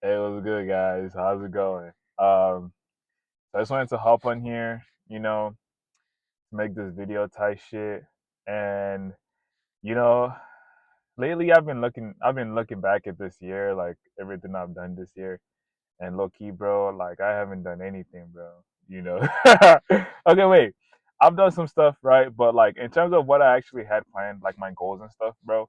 Hey, what's good, guys? How's it going? So I just wanted to hop on here, to make this video type shit. And you know, lately I've been looking back at this year, like everything I've done this year, and low key, bro, like I haven't done anything, bro. You know. Okay, wait. I've done some stuff, right? But like in terms of what I actually had planned, like my goals and stuff, bro,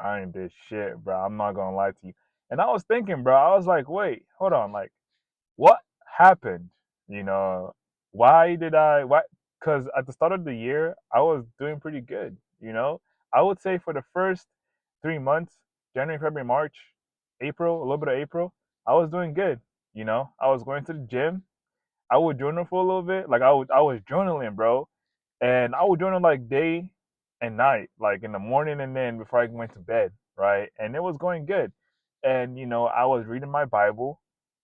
I ain't did shit, bro. I'm not gonna lie to you. And I was thinking, bro, I was like, wait, hold on, like what happened? You know, why did I? Why? Because at the start of the year, I was doing pretty good. I would say for the first 3 months, January, February, March, April, a little bit of April, I was doing good. I was going to the gym. I would journal for a little bit. Like I was journaling, bro, and I would journal like day and night, like in the morning and then before I went to bed, right? And it was going good. And I was reading my Bible.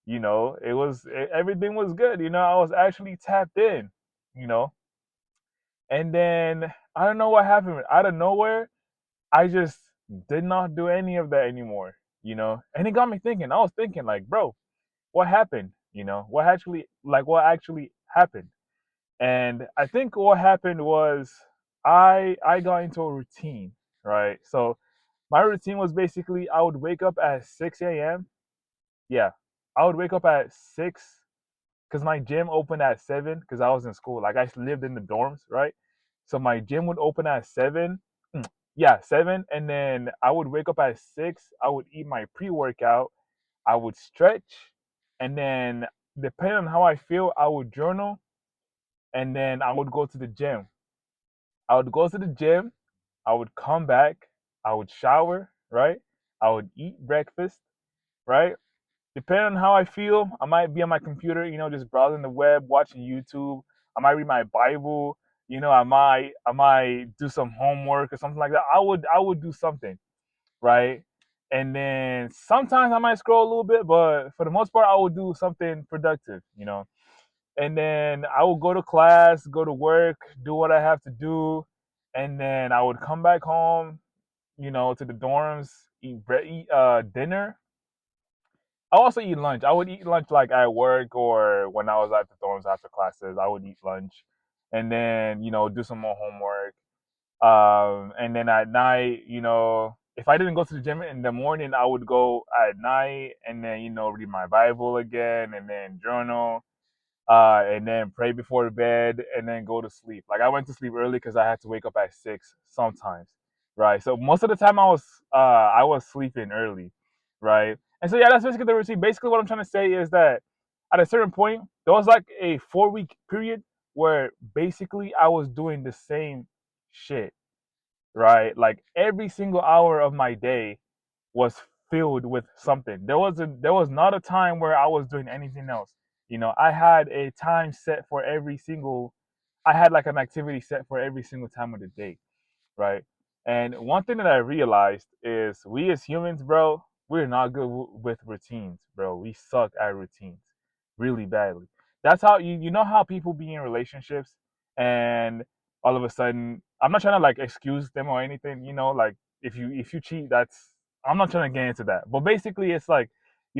Everything was good. I was actually tapped in. You know, and then I don't know what happened out of nowhere. I just did not do any of that anymore. And it got me thinking. I was thinking like, bro, what happened? What actually happened? And I think what happened was I got into a routine, right? So my routine was basically I would wake up at 6 a.m. Yeah, I would wake up at 6 because my gym opened at 7 because I was in school. Like I lived in the dorms, right? So my gym would open at 7. Yeah, 7, and then I would wake up at 6. I would eat my pre-workout. I would stretch, and then depending on how I feel, I would journal, and then I would go to the gym. I would go to the gym, I would come back, I would shower, right? I would eat breakfast, right? Depending on how I feel, I might be on my computer, just browsing the web, watching YouTube. I might read my Bible, I might do some homework or something like that. I would do something, right? And then sometimes I might scroll a little bit, but for the most part, I would do something productive. And then I would go to class, go to work, do what I have to do, and then I would come back home, to the dorms, eat dinner. I also eat lunch. I would eat lunch like at work or when I was at the dorms after classes. I would eat lunch, and then do some more homework. And then at night, if I didn't go to the gym in the morning, I would go at night and then read my Bible again and then journal, and then pray before bed, and then go to sleep. Like I went to sleep early because I had to wake up at 6 sometimes, right? So most of the time I was sleeping early, right? And so yeah, that's basically the routine. Basically, what I'm trying to say is that at a certain point, there was like a 4 week period where basically I was doing the same shit, right? Like every single hour of my day was filled with something. There was not a time where I was doing anything else. I had a time set for every single I had like an activity set for every single time of the day, right? And one thing that I realized is we as humans, bro, we're not good with routines, bro. We suck at routines really badly. That's how you know how people be in relationships and all of a sudden I'm not trying to like excuse them or anything, like if you cheat, that's I'm not trying to get into that. But basically it's like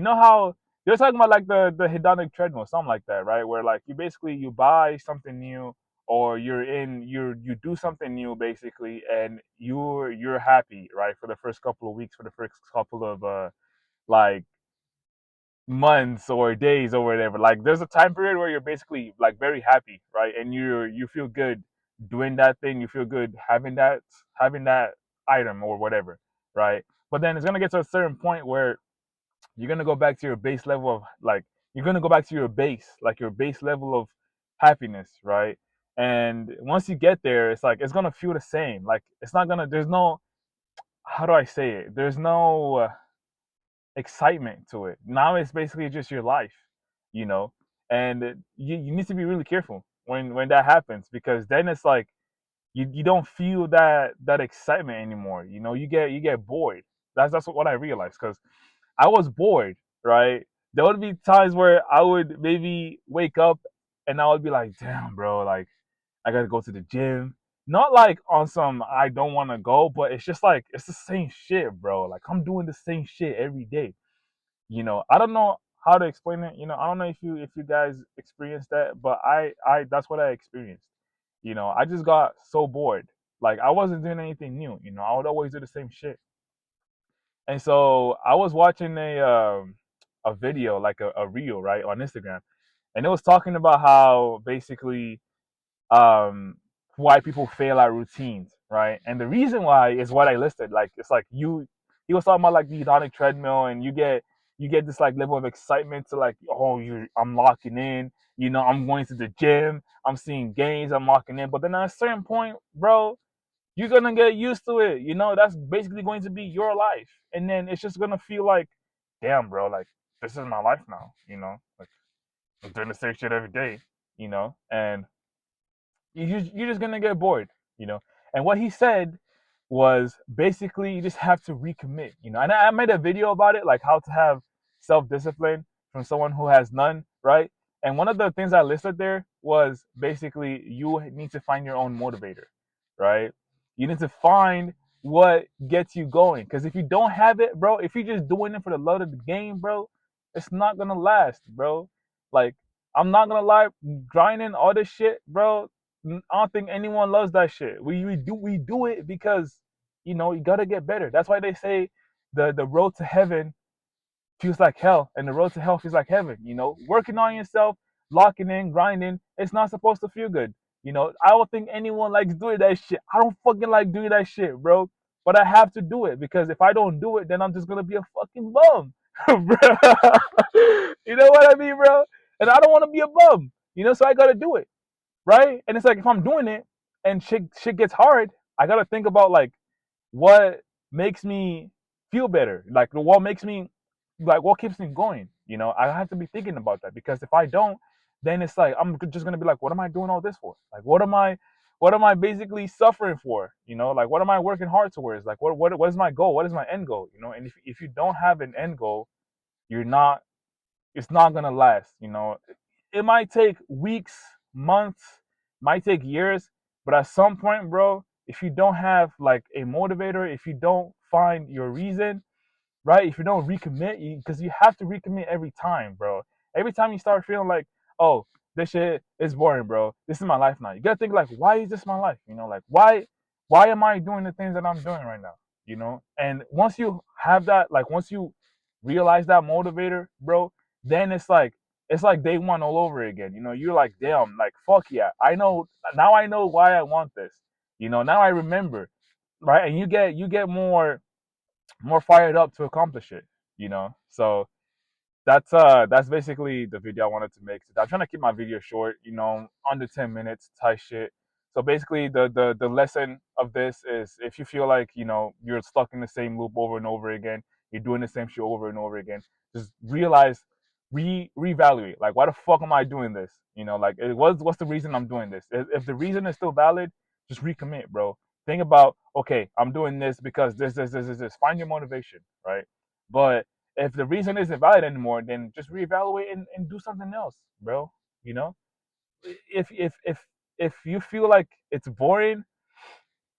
how you're talking about like the hedonic treadmill, something like that, right? Where like you buy something new or you do something new basically and you're happy, right, for the first couple of weeks, for the first couple of like months or days or whatever. Like there's a time period where you're basically like very happy, right? And you feel good doing that thing, you feel good having that item or whatever, right? But then it's going to get to a certain point where you're going to go back to your base level of like you're going to go back to your base, like your base level of happiness, right? And once you get there, it's like it's going to feel the same. Like it's not going to there's no how do I say it? There's no excitement to it. Now it's basically just your life, you know, and you need to be really careful when that happens because then it's like you don't feel that excitement anymore. You get bored. That's what I realized because I was bored, right? There would be times where I would maybe wake up and I would be like, damn, bro, like I gotta go to the gym. Not like on some I don't want to go, but it's just like it's the same shit, bro. Like I'm doing the same shit every day. I don't know how to explain it. I don't know if you guys experienced that, but I that's what I experienced. I just got so bored. Like I wasn't doing anything new. I would always do the same shit. And so I was watching a video, like a reel, right, on Instagram, and it was talking about how basically um why people fail at routines, right? And the reason why is what I listed. Like it's like he was talking about like the hedonic treadmill, and you get this like level of excitement to like, oh, I'm locking in, I'm going to the gym, I'm seeing gains, I'm locking in. But then at a certain point, bro, you're gonna get used to it. That's basically going to be your life, and then it's just gonna feel like, damn, bro, like this is my life now. Like I'm doing the same shit every day. And you're just gonna get bored, you know. And what he said was basically you just have to recommit, And I made a video about it, like how to have self discipline from someone who has none, right? And one of the things I listed there was basically you need to find your own motivator, right? You need to find what gets you going, because if you don't have it, bro, if you're just doing it for the love of the game, bro, it's not gonna last, bro. Like I'm not gonna lie, grinding all this shit, bro. I don't think anyone loves that shit. We do it because you gotta get better. That's why they say the road to heaven feels like hell, and the road to hell feels like heaven. Working on yourself, locking in, grinding. It's not supposed to feel good. I don't think anyone likes doing that shit. I don't fucking like doing that shit, bro. But I have to do it because if I don't do it, then I'm just gonna be a fucking bum, bro. You know what I mean, bro? And I don't want to be a bum. So I gotta do it, right? And it's like if I'm doing it and shit gets hard, I gotta think about like what makes me feel better, like what makes me, like what keeps me going. I have to be thinking about that because if I don't, then it's like I'm just gonna be like, what am I doing all this for? Like what am I basically suffering for? Like what am I working hard towards? Like what is my goal? What is my end goal? And if you don't have an end goal, you're not it's not gonna last. It might take weeks, months, might take years, but at some point, bro, if you don't have like a motivator, if you don't find your reason, right? If you don't recommit, because you have to recommit every time, bro. Every time you start feeling like, oh, this shit is boring, bro. This is my life now. You gotta think like, why is this my life? Like why am I doing the things that I'm doing right now? And once you have that, like once you realize that motivator, bro, then it's like day one all over again. You're like, damn, like fuck yeah, I know why I want this. Now I remember, right? And you get more fired up to accomplish it. So that's basically the video I wanted to make. I'm trying to keep my video short, under 10 minutes type shit. So basically the lesson of this is if you feel like, you're stuck in the same loop over and over again, you're doing the same shit over and over again, just realize, reevaluate. Like, why the fuck am I doing this? Like, what's the reason I'm doing this? If the reason is still valid, just recommit, bro. Think about, okay, I'm doing this because this. Find your motivation, right? But if the reason isn't valid anymore, then just reevaluate and do something else, bro. You know, if you feel like it's boring,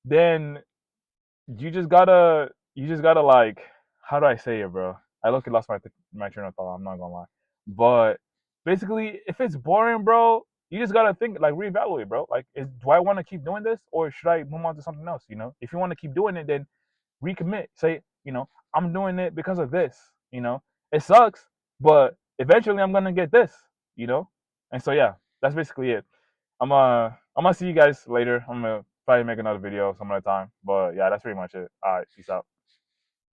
then you just gotta like, how do I say it, bro? I look, lost my train of thought. I'm not gonna lie, but basically, if it's boring, bro, you just gotta think like reevaluate, bro. Like, do I want to keep doing this or should I move on to something else? If you want to keep doing it, then recommit. Say, I'm doing it because of this. It sucks, but eventually I'm gonna get this. You know, and so yeah, that's basically it. I'm gonna see you guys later. I'm gonna probably make another video some other time. But yeah, that's pretty much it. All right, peace out.